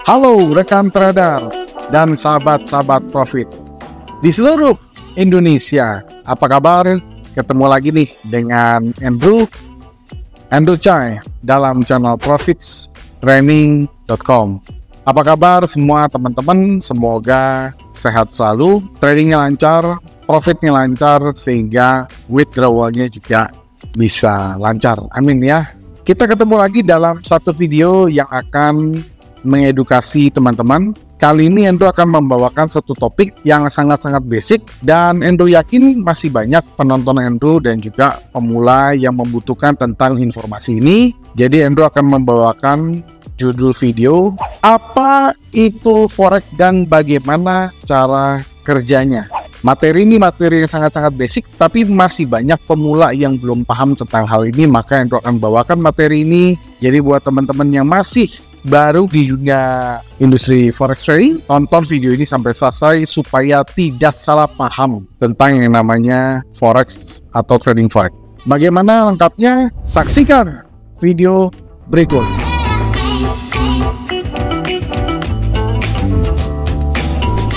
Halo rekan trader dan sahabat-sahabat profit di seluruh Indonesia. Apa kabar? Ketemu lagi nih dengan Andrew Chai dalam channel profitstraining.com. Apa kabar semua teman-teman? Semoga sehat selalu, tradingnya lancar, profitnya lancar, sehingga withdrawalnya juga bisa lancar. Amin ya. Kita ketemu lagi dalam satu video yang akan mengedukasi teman-teman. Kali ini Andrew akan membawakan satu topik yang sangat-sangat basic, dan Andrew yakin masih banyak penonton Andrew dan juga pemula yang membutuhkan tentang informasi ini. Jadi Andrew akan membawakan judul video, apa itu forex dan bagaimana cara kerjanya. Materi ini materi yang sangat-sangat basic, tapi masih banyak pemula yang belum paham tentang hal ini, maka Andrew akan bawakan materi ini. Jadi buat teman-teman yang masih baru di dunia industri forex trading, tonton video ini sampai selesai supaya tidak salah paham tentang yang namanya forex atau trading forex. Bagaimana lengkapnya? Saksikan video berikut.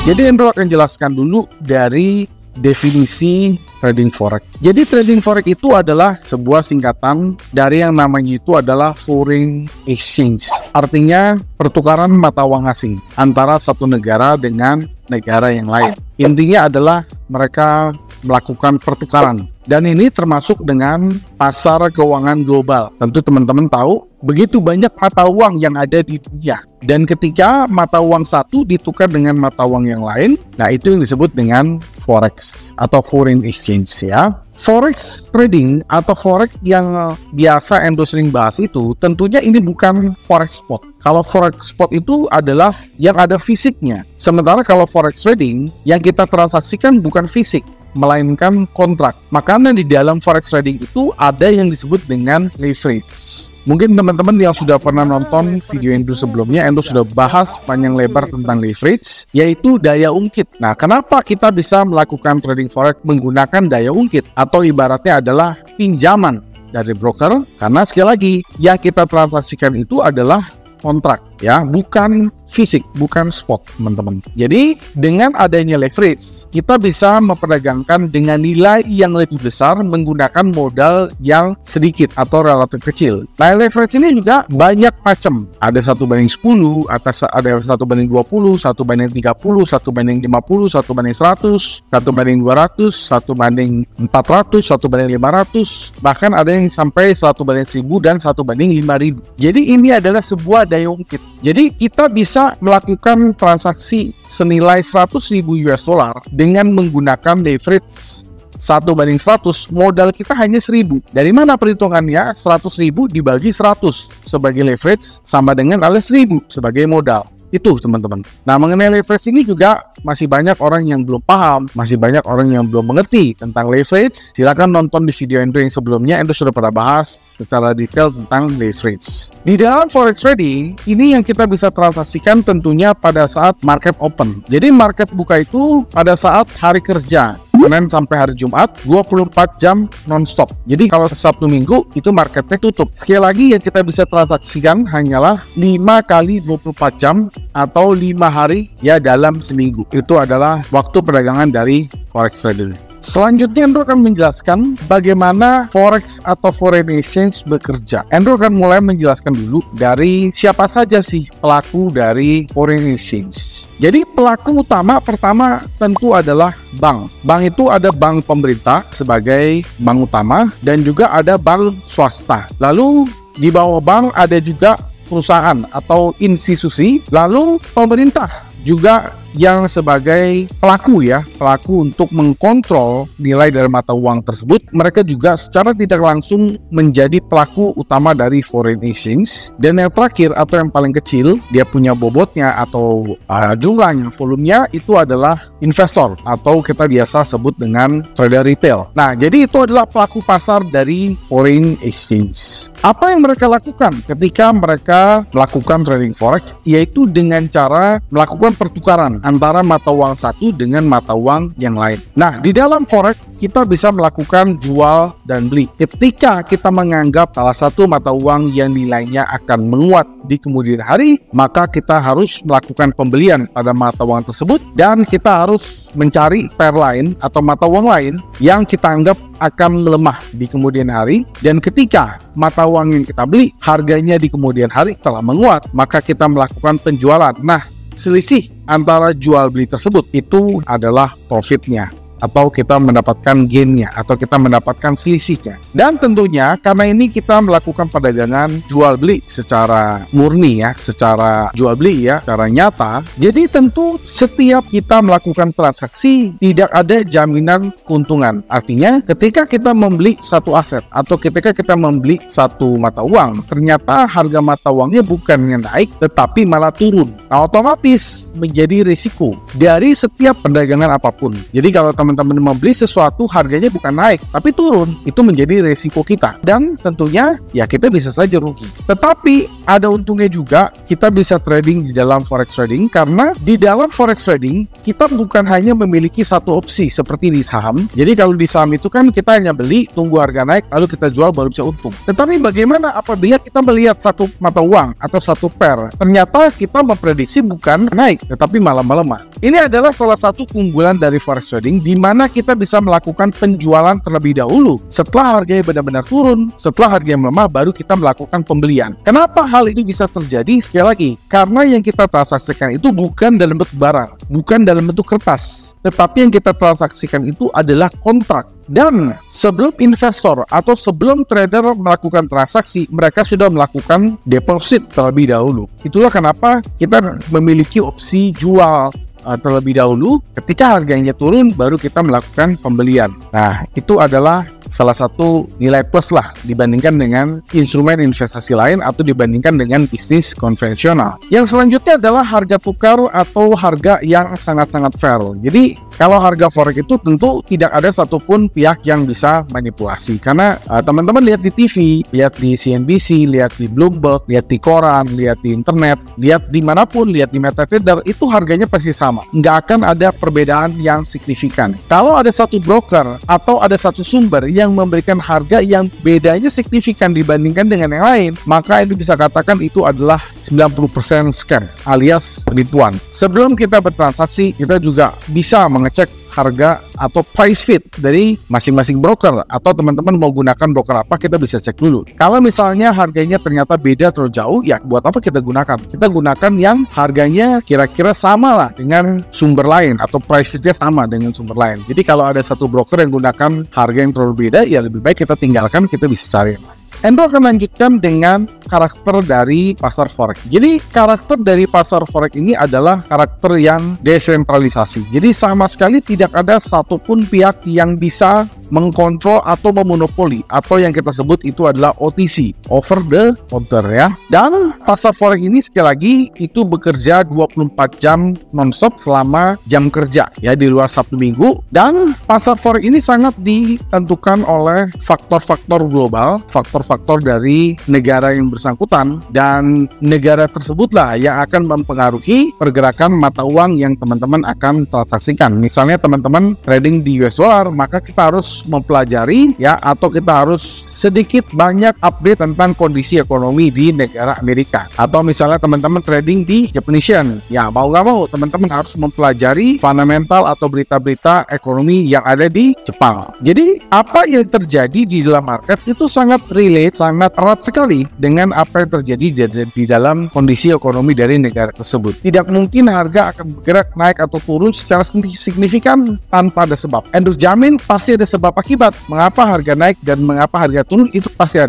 Jadi Andrew akan jelaskan dulu dari definisi trading forex. Jadi trading forex itu adalah sebuah singkatan dari yang namanya itu adalah foreign exchange. Artinya pertukaran mata uang asing antara satu negara dengan negara yang lain. Intinya adalah mereka melakukan pertukaran. Dan ini termasuk dengan pasar keuangan global. Tentu teman-teman tahu, begitu banyak mata uang yang ada di dunia. Dan ketika mata uang satu ditukar dengan mata uang yang lain, nah itu yang disebut dengan forex atau foreign exchange ya. Forex trading atau forex yang biasa Andrew sering bahas itu, tentunya ini bukan forex spot. Kalau forex spot itu adalah yang ada fisiknya. Sementara kalau forex trading, yang kita transaksikan bukan fisik, melainkan kontrak. Makanya di dalam forex trading itu ada yang disebut dengan leverage. Mungkin teman-teman yang sudah pernah nonton video Andrew sebelumnya, Andrew sudah bahas panjang lebar tentang leverage, yaitu daya ungkit. Nah, kenapa kita bisa melakukan trading forex menggunakan daya ungkit? Atau ibaratnya adalah pinjaman dari broker, karena sekali lagi, yang kita transaksikan itu adalah kontrak ya, bukan fisik, bukan spot teman-teman. Jadi dengan adanya leverage, kita bisa memperdagangkan dengan nilai yang lebih besar menggunakan modal yang sedikit atau relatif kecil. Nah, leverage ini juga banyak macam. Ada 1:10, ada 1:20, 1:30, 1:50, 1:100, 1:200, 1:400, 1:500, bahkan ada yang sampai 1:1000 dan 1:5000. Jadi ini adalah sebuah daya ungkit. Jadi kita bisa melakukan transaksi senilai 100.000 US dollar dengan menggunakan leverage 1:100, modal kita hanya 1.000. Dari mana perhitungannya? 100.000 dibagi 100 sebagai leverage sama dengan alias 1.000 sebagai modal. Itu teman-teman. Nah, mengenai leverage ini juga masih banyak orang yang belum paham, masih banyak orang yang belum mengerti tentang leverage. Silakan nonton di video Andrew yang sebelumnya, Andrew sudah pernah bahas secara detail tentang leverage. Di dalam forex trading, ini yang kita bisa transaksikan tentunya pada saat market open. Jadi market buka itu pada saat hari kerja, Senin sampai hari Jumat, 24 jam non-stop. Jadi kalau Sabtu Minggu itu marketnya tutup. Sekali lagi yang kita bisa transaksikan hanyalah 5 kali 24 jam atau 5 hari ya dalam seminggu. Itu adalah waktu perdagangan dari forex trader. Selanjutnya Andrew akan menjelaskan bagaimana forex atau foreign exchange bekerja. Andrew akan mulai menjelaskan dulu dari siapa saja sih pelaku dari foreign exchange. Jadi pelaku utama pertama tentu adalah bank. Bank itu ada bank pemerintah sebagai bank utama dan juga ada bank swasta. Lalu di bawah bank ada juga perusahaan atau institusi, lalu pemerintah juga yang sebagai pelaku ya, pelaku untuk mengkontrol nilai dari mata uang tersebut. Mereka juga secara tidak langsung menjadi pelaku utama dari foreign exchange. Dan yang terakhir atau yang paling kecil, dia punya bobotnya atau jumlahnya, volumenya, itu adalah investor atau kita biasa sebut dengan trader retail. Nah, jadi itu adalah pelaku pasar dari foreign exchange. Apa yang mereka lakukan ketika mereka melakukan trading forex? Yaitu dengan cara melakukan pertukaran antara mata uang satu dengan mata uang yang lain. Nah, di dalam forex kita bisa melakukan jual dan beli. Ketika kita menganggap salah satu mata uang yang nilainya akan menguat di kemudian hari, maka kita harus melakukan pembelian pada mata uang tersebut, dan kita harus mencari pair lain atau mata uang lain yang kita anggap akan melemah di kemudian hari. Dan ketika mata uang yang kita beli harganya di kemudian hari telah menguat, maka kita melakukan penjualan. Nah, selisih antara jual beli tersebut itu adalah profitnya, atau kita mendapatkan gainnya, atau kita mendapatkan selisihnya. Dan tentunya karena ini kita melakukan perdagangan jual beli secara murni ya, secara jual beli ya, secara nyata. Jadi tentu setiap kita melakukan transaksi tidak ada jaminan keuntungan. Artinya ketika kita membeli satu aset atau ketika kita membeli satu mata uang, ternyata harga mata uangnya bukannya naik tetapi malah turun. Nah, otomatis menjadi risiko dari setiap perdagangan apapun. Jadi kalau teman-teman membeli sesuatu harganya bukan naik tapi turun, itu menjadi resiko kita, dan tentunya ya kita bisa saja rugi. Tetapi ada untungnya juga, kita bisa trading di dalam forex trading, karena di dalam forex trading kita bukan hanya memiliki satu opsi seperti di saham. Jadi kalau di saham itu kan kita hanya beli, tunggu harga naik lalu kita jual baru bisa untung. Tetapi bagaimana apabila kita melihat satu mata uang atau satu pair, ternyata kita memprediksi bukan naik tetapi malah melemah. Ini adalah salah satu keunggulan dari forex trading, di mana kita bisa melakukan penjualan terlebih dahulu. Setelah harganya benar-benar turun, setelah harganya melemah, baru kita melakukan pembelian. Kenapa hal ini bisa terjadi? Sekali lagi, karena yang kita transaksikan itu bukan dalam bentuk barang, bukan dalam bentuk kertas, tetapi yang kita transaksikan itu adalah kontrak. Dan sebelum investor atau sebelum trader melakukan transaksi, mereka sudah melakukan deposit terlebih dahulu. Itulah kenapa kita memiliki opsi jual terlebih dahulu. Ketika harganya turun baru kita melakukan pembelian. Nah, itu adalah salah satu nilai plus lah dibandingkan dengan instrumen investasi lain atau dibandingkan dengan bisnis konvensional. Yang selanjutnya adalah harga tukar atau harga yang sangat-sangat fair. Jadi kalau harga forex itu tentu tidak ada satupun pihak yang bisa manipulasi, karena teman-teman lihat di TV, lihat di CNBC, lihat di Bloomberg, lihat di koran, lihat di internet, lihat dimanapun, lihat di MetaTrader, itu harganya pasti sama, nggak akan ada perbedaan yang signifikan. Kalau ada satu broker atau ada satu sumber yang memberikan harga yang bedanya signifikan dibandingkan dengan yang lain, maka itu bisa katakan itu adalah 90% scam alias penipuan. Sebelum kita bertransaksi, kita juga bisa mengecek harga atau price fit dari masing-masing broker, atau teman-teman mau gunakan broker apa, kita bisa cek dulu. Kalau misalnya harganya ternyata beda terlalu jauh, ya buat apa kita gunakan? Kita gunakan yang harganya kira-kira sama lah dengan sumber lain, atau price fitnya sama dengan sumber lain. Jadi kalau ada satu broker yang gunakan harga yang terlalu beda, ya lebih baik kita tinggalkan, kita bisa cari. Endo akan lanjutkan dengan karakter dari pasar forex. Jadi karakter dari pasar forex ini adalah karakter yang desentralisasi. Jadi sama sekali tidak ada satupun pihak yang bisa mengkontrol atau memonopoli, atau yang kita sebut itu adalah OTC, over the counter ya. Dan pasar forex ini sekali lagi itu bekerja 24 jam non-stop selama jam kerja ya, di luar Sabtu Minggu. Dan pasar forex ini sangat ditentukan oleh faktor-faktor global, faktor-faktor dari negara yang bersangkutan, dan negara tersebutlah yang akan mempengaruhi pergerakan mata uang yang teman-teman akan transaksikan. Misalnya teman-teman trading di US dollar, maka kita harus mempelajari ya, atau kita harus sedikit banyak update tentang kondisi ekonomi di negara Amerika. Atau misalnya teman-teman trading di Japanese yen, ya mau nggak mau teman-teman harus mempelajari fundamental atau berita-berita ekonomi yang ada di Jepang. Jadi apa yang terjadi di dalam market itu sangat relate, sangat erat sekali dengan apa yang terjadi di dalam kondisi ekonomi dari negara tersebut. Tidak mungkin harga akan bergerak naik atau turun secara signifikan tanpa ada sebab. Endo jamin pasti ada sebab akibat mengapa harga naik dan mengapa harga turun, itu pasti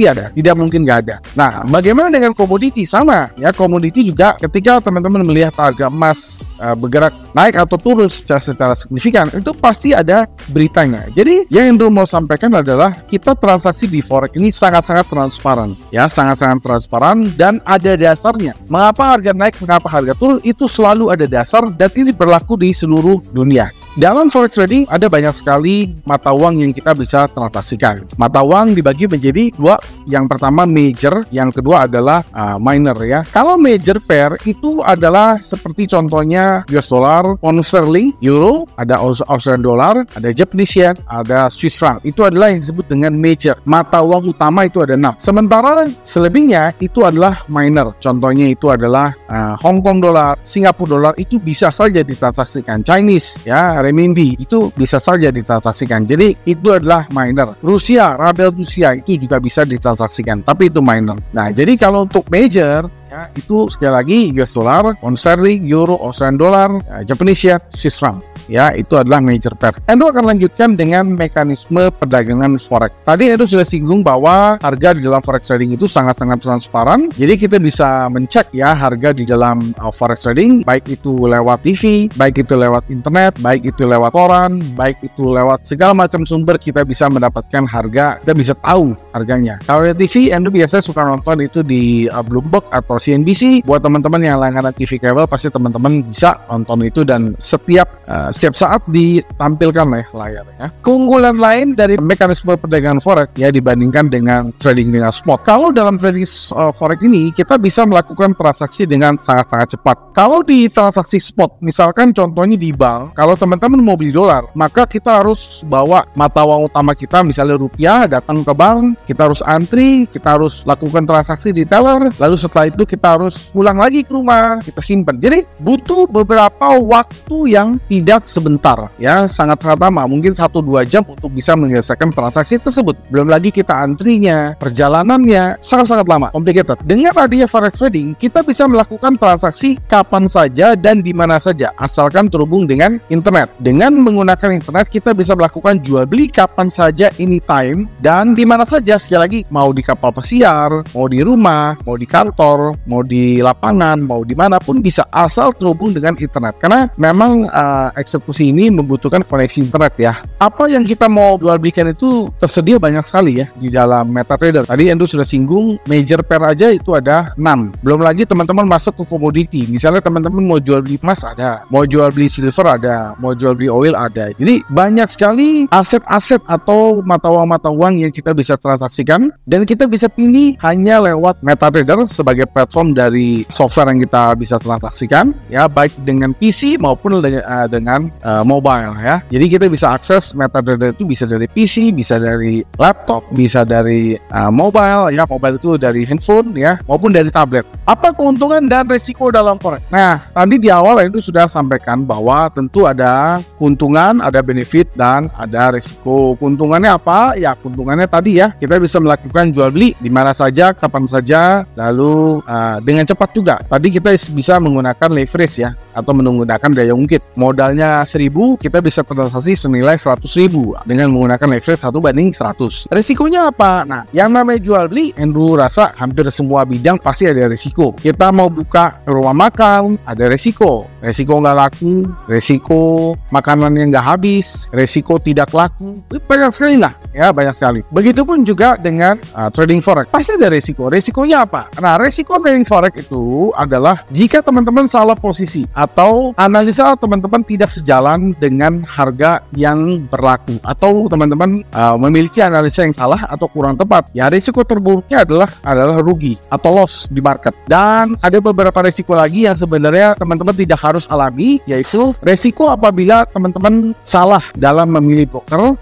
ada, tidak mungkin nggak ada. Nah, bagaimana dengan komoditi? Sama ya, komoditi juga ketika teman-teman melihat harga emas bergerak naik atau turun secara signifikan, itu pasti ada beritanya. Jadi yang Endo mau sampaikan adalah kita transaksi di forex ini sangat-sangat transparan ya, sangat-sangat transparan dan ada dasarnya. Mengapa harga naik, mengapa harga turun, itu selalu ada dasar, dan ini berlaku di seluruh dunia. Dalam forex trading ada banyak sekali mata uang yang kita bisa transaksikan. Mata uang dibagi menjadi dua. Yang pertama major, yang kedua adalah minor ya. Kalau major pair itu adalah seperti contohnya US dollar, pound sterling, euro, ada Australian dollar, ada Japanese yen, ada Swiss franc. Itu adalah yang disebut dengan major. Mata uang utama itu ada 6. Sementara selebihnya itu adalah minor. Contohnya itu adalah Hong Kong dollar, Singapura dollar, itu bisa saja ditransaksikan. Chinese ya, renminbi itu bisa saja ditransaksikan. Jadi itu adalah minor. Rusia, rubel Rusia itu juga bisa ditransaksikan, tapi itu minor. Nah, jadi kalau untuk major ya, itu sekali lagi US dollar, pound sterling, euro, Australian dollar, Japanese yen, Swiss franc. Ya, itu adalah major pair. Endo akan lanjutkan dengan mekanisme perdagangan forex. Tadi Endo sudah singgung bahwa harga di dalam forex trading itu sangat-sangat transparan. Jadi kita bisa mencek ya harga di dalam forex trading, baik itu lewat TV, baik itu lewat internet, baik itu lewat koran, baik itu lewat segala macam sumber, kita bisa mendapatkan harga, kita bisa tahu harganya. Kalau di TV, Endo biasanya suka nonton itu di Bloomberg atau CNBC. Buat teman-teman yang langganan TV kabel, pasti teman-teman bisa nonton itu dan setiap saat ditampilkan layarnya. Keunggulan lain dari mekanisme perdagangan forex ya dibandingkan dengan trading dengan spot. Kalau dalam trading forex ini kita bisa melakukan transaksi dengan sangat-sangat cepat. Kalau di transaksi spot, misalkan contohnya di bank, kalau teman-teman mau beli dolar, maka kita harus bawa mata uang utama kita, misalnya rupiah, datang ke bank, kita harus antri, kita harus lakukan transaksi di teller, lalu setelah itu kita harus pulang lagi ke rumah, kita simpan. Jadi butuh beberapa waktu yang tidak sebentar ya, sangat lama, mungkin 1-2 jam untuk bisa menyelesaikan transaksi tersebut. Belum lagi kita antrinya, perjalanannya sangat-sangat lama, complicated. Dengan adanya forex trading, kita bisa melakukan transaksi kapan saja dan di mana saja, asalkan terhubung dengan internet. Dengan menggunakan internet, kita bisa melakukan jual beli kapan saja, anytime, dan di mana saja. Sekali lagi, mau di kapal pesiar, mau di rumah, mau di kantor, mau di lapangan, mau dimanapun bisa, asal terhubung dengan internet. Karena memang eksekusi ini membutuhkan koneksi internet ya. Apa yang kita mau jual belikan itu tersedia banyak sekali ya di dalam MetaTrader. Tadi Endo sudah singgung, major pair aja itu ada 6. Belum lagi teman-teman masuk ke komoditi. Misalnya teman-teman mau jual beli emas ada, mau jual beli silver ada, mau jual beli oil ada. Jadi banyak sekali aset-aset atau mata uang yang kita bisa transaksikan, dan kita bisa pilih hanya lewat MetaTrader sebagai platform dari software yang kita bisa transaksikan ya, baik dengan PC maupun dengan mobile ya. Jadi kita bisa akses MetaTrader itu bisa dari PC, bisa dari laptop, bisa dari mobile ya. Mobile itu dari handphone ya, maupun dari tablet. Apa keuntungan dan resiko dalam forex? Nah, tadi di awal itu sudah sampaikan bahwa tentu ada keuntungan, ada benefit, dan ada resiko. Keuntungannya apa? Ya, keuntungannya tadi ya, kita bisa melakukan jual beli di mana saja, kapan saja, lalu dengan cepat juga. Tadi kita bisa menggunakan leverage ya, atau menggunakan daya ungkit. Modalnya 1000, kita bisa transaksi senilai 100.000 dengan menggunakan leverage 1:100. Resikonya apa? Nah, yang namanya jual beli, Andrew rasa hampir semua bidang pasti ada resiko. Kita mau buka rumah makan, ada resiko nggak laku, resiko makanan yang nggak habis, resiko tidak laku, banyak sekali lah ya, banyak sekali. Begitupun juga dengan trading forex, pasti ada resiko. Resikonya apa? Nah, resiko trading forex itu adalah jika teman-teman salah posisi atau analisa teman-teman tidak sejalan dengan harga yang berlaku, atau teman-teman memiliki analisa yang salah atau kurang tepat, ya risiko terburuknya adalah rugi atau loss di market. Dan ada beberapa risiko lagi yang sebenarnya teman-teman tidak harus alami, yaitu resiko apabila teman-teman salah dalam memilih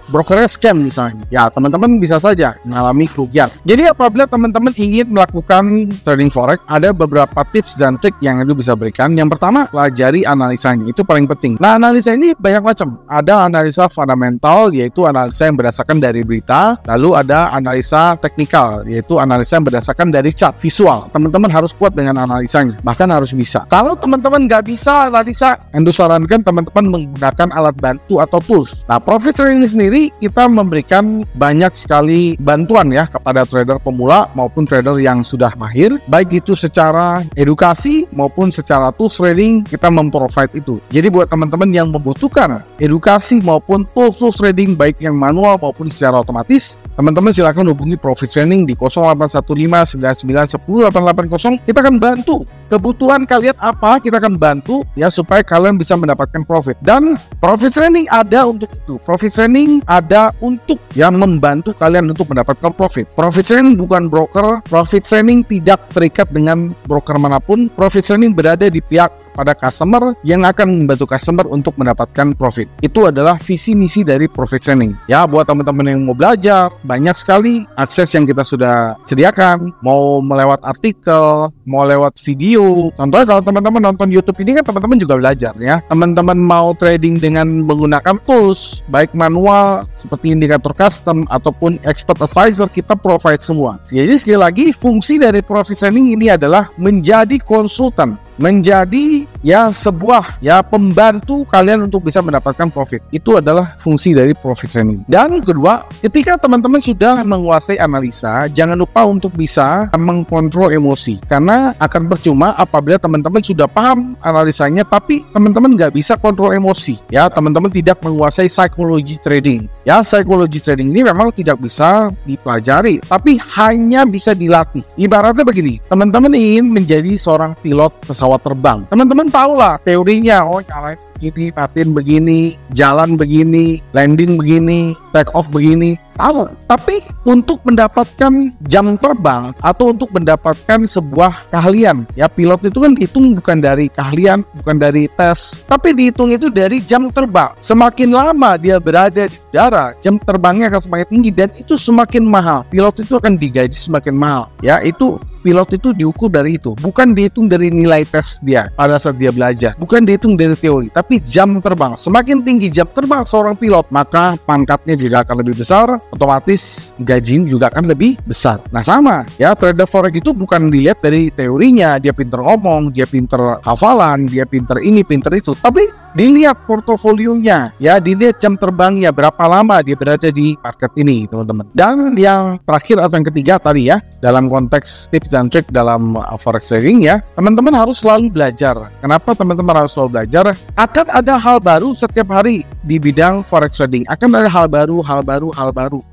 brokernya scam misalnya, ya teman-teman bisa saja mengalami kerugian. Jadi apabila teman-teman ingin melakukan trading forex, ada beberapa tips dan trik yang itu bisa berikan. Yang pertama, pelajari analisanya, itu paling penting. Nah, analisa ini banyak macam. Ada analisa fundamental, yaitu analisa yang berdasarkan dari berita. Lalu ada analisa teknikal, yaitu analisa yang berdasarkan dari chart visual. Teman-teman harus kuat dengan analisanya, bahkan harus bisa. Kalau teman-teman nggak bisa analisa, Endo sarankan teman-teman menggunakan alat bantu atau tools. Nah, profit sharing ini sendiri kita memberikan banyak sekali bantuan ya kepada trader pemula maupun trader yang sudah mahir, baik di itu secara edukasi maupun secara tools trading, kita memprovide itu. Jadi buat teman-teman yang membutuhkan edukasi maupun tools trading baik yang manual maupun secara otomatis, teman-teman silakan hubungi Profit Training di 081599108880. Kita akan bantu kebutuhan kalian apa, kita akan bantu ya supaya kalian bisa mendapatkan profit. Dan Profit Training ada untuk itu. Profit Training ada untuk yang membantu kalian untuk mendapatkan profit. Profit Training bukan broker. Profit Training tidak terikat dengan broker manapun. Profit Training berada di pihak pada customer yang akan membantu customer untuk mendapatkan profit. Itu adalah visi misi dari Profit Training. Ya, buat teman-teman yang mau belajar, banyak sekali akses yang kita sudah sediakan. Mau melewat artikel, mau lewat video. Contohnya kalau teman-teman nonton YouTube ini kan teman-teman juga belajar ya. Teman-teman mau trading dengan menggunakan tools, baik manual seperti indikator custom ataupun expert advisor, kita provide semua. Jadi sekali lagi fungsi dari Profit Training ini adalah menjadi konsultan, menjadi ya sebuah ya pembantu kalian untuk bisa mendapatkan profit. Itu adalah fungsi dari Profit Training. Dan kedua, ketika teman-teman sudah menguasai analisa, jangan lupa untuk bisa mengkontrol emosi, karena akan percuma apabila teman-teman sudah paham analisanya tapi teman-teman nggak bisa kontrol emosi. Ya, teman-teman tidak menguasai psikologi trading. Ya, psikologi trading ini memang tidak bisa dipelajari tapi hanya bisa dilatih. Ibaratnya begini, teman-teman ingin menjadi seorang pilot pesawat terbang. Teman-teman tahu lah teorinya, oh nyalain begini, matiin begini, jalan begini, landing begini, take off begini, tahu. Tapi untuk mendapatkan jam terbang atau untuk mendapatkan sebuah keahlian, ya pilot itu kan dihitung bukan dari keahlian, bukan dari tes, tapi dihitung itu dari jam terbang. Semakin lama dia berada di udara, jam terbangnya akan semakin tinggi dan itu semakin mahal. Pilot itu akan digaji semakin mahal. Ya, itu pilot itu diukur dari itu, bukan dihitung dari nilai tes dia pada saat dia belajar, bukan dihitung dari teori, tapi jam terbang. Semakin tinggi jam terbang seorang pilot, maka pangkatnya juga akan lebih besar, otomatis gajinya juga akan lebih besar. Nah sama, ya trader forex itu bukan dilihat dari teorinya, dia pinter ngomong, dia pinter hafalan, dia pinter ini, pinter itu, tapi dilihat portofolionya, ya dilihat jam terbangnya, berapa lama dia berada di market ini, teman-teman. Dan yang terakhir atau yang ketiga tadi ya, dalam konteks tips dan trik dalam forex trading ya, teman-teman harus selalu belajar. Kenapa teman-teman harus selalu belajar? Akan ada hal baru setiap hari di bidang forex trading. Akan ada hal baru.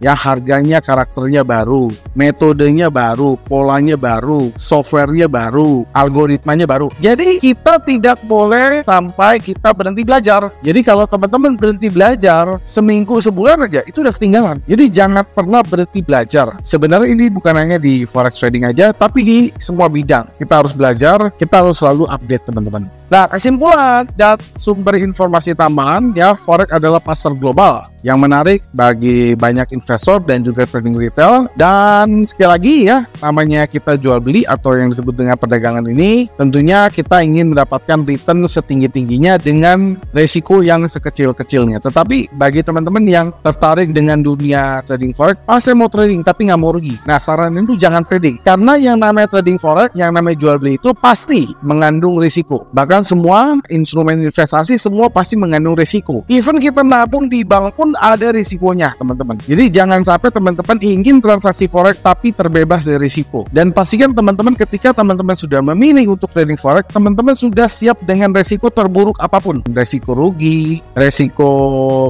Ya, harganya, karakternya baru, metodenya baru, polanya baru, softwarenya baru, algoritmanya baru. Jadi kita tidak boleh sampai kita berhenti belajar. Jadi kalau teman-teman berhenti belajar seminggu, sebulan aja, itu udah ketinggalan. Jadi jangan pernah berhenti belajar. Sebenarnya ini bukan hanya di forex trading aja, tapi di semua bidang kita harus belajar, kita harus selalu update, teman-teman. Nah, kesimpulan dan sumber informasi tambahan ya, forex adalah pasar global yang menarik bagi banyak investor dan juga trading retail. Dan sekali lagi ya, namanya kita jual beli atau yang disebut dengan perdagangan ini, tentunya kita ingin mendapatkan return setinggi-tingginya dengan resiko yang sekecil-kecilnya. Tetapi bagi teman-teman yang tertarik dengan dunia trading forex, saya mau trading tapi nggak mau rugi. Nah, saran itu jangan trading, karena yang namanya trading forex, yang namanya jual beli itu pasti mengandung risiko. Bahkan semua instrumen investasi semua pasti mengandung risiko. Even kita nabung di bank pun ada risikonya, teman-teman. Jadi jangan sampai teman-teman ingin transaksi forex tapi terbebas dari risiko. Dan pastikan teman-teman ketika teman-teman sudah memilih untuk trading forex, teman-teman sudah siap dengan risiko terburuk apapun. Risiko rugi, risiko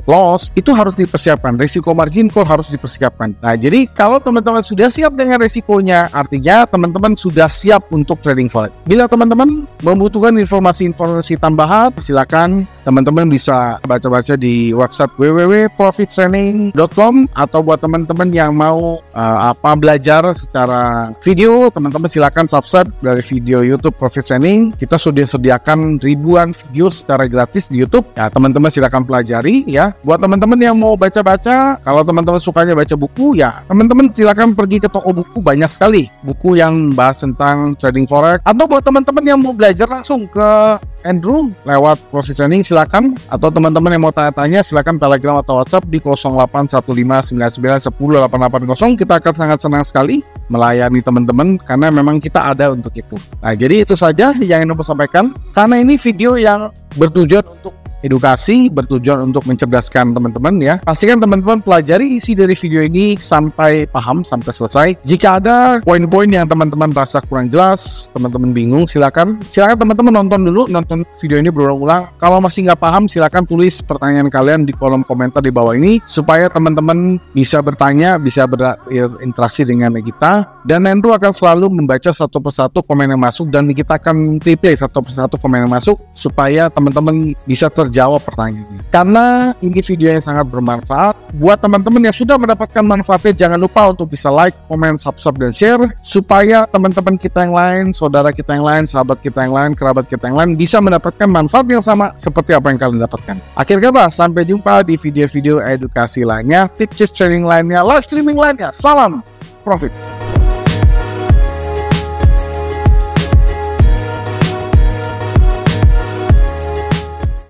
loss itu harus dipersiapkan. Risiko margin call harus dipersiapkan. Nah, jadi kalau teman-teman sudah siap dengan risikonya, artinya teman-teman sudah siap untuk trading forex. Bila teman-teman membutuhkan informasi tambahan, silakan teman-teman bisa baca-baca di website www.profittraining.com, atau buat teman-teman yang mau belajar secara video, teman-teman silakan subscribe dari video YouTube Profit Training. Kita sudah sediakan ribuan video secara gratis di YouTube. Ya, teman-teman silakan pelajari ya. Buat teman-teman yang mau baca-baca, kalau teman-teman sukanya baca buku, ya teman-teman silakan pergi ke toko buku, banyak sekali buku yang bahas tentang trading forex. Atau buat teman-teman yang mau belajar langsung ke Andrew lewat Profit Training, silakan. Atau teman-teman yang mau tanya-tanya, silakan Telegram atau WhatsApp di 081599108880. Kita akan sangat senang sekali melayani teman-teman karena memang kita ada untuk itu. Nah, jadi itu saja yang ingin saya sampaikan, karena ini video yang bertujuan untuk edukasi, bertujuan untuk mencerdaskan teman-teman ya. Pastikan teman-teman pelajari isi dari video ini sampai paham, sampai selesai. Jika ada poin-poin yang teman-teman rasa kurang jelas, teman-teman bingung, silakan teman-teman nonton video ini berulang-ulang. Kalau masih nggak paham, silakan tulis pertanyaan kalian di kolom komentar di bawah ini supaya teman-teman bisa bertanya, bisa berinteraksi dengan kita. Dan Andrew akan selalu membaca satu persatu komen yang masuk dan kita akan replay satu persatu komen yang masuk supaya teman-teman bisa terjawab pertanyaannya. Karena ini video yang sangat bermanfaat buat teman-teman yang sudah mendapatkan manfaatnya, jangan lupa untuk bisa like, comment, subscribe, dan share supaya teman-teman kita yang lain, saudara kita yang lain, sahabat kita yang lain, kerabat kita yang lain bisa mendapatkan manfaat yang sama seperti apa yang kalian dapatkan. Akhir kata, sampai jumpa di video-video edukasi lainnya, tips training lainnya, live streaming lainnya. Salam profit.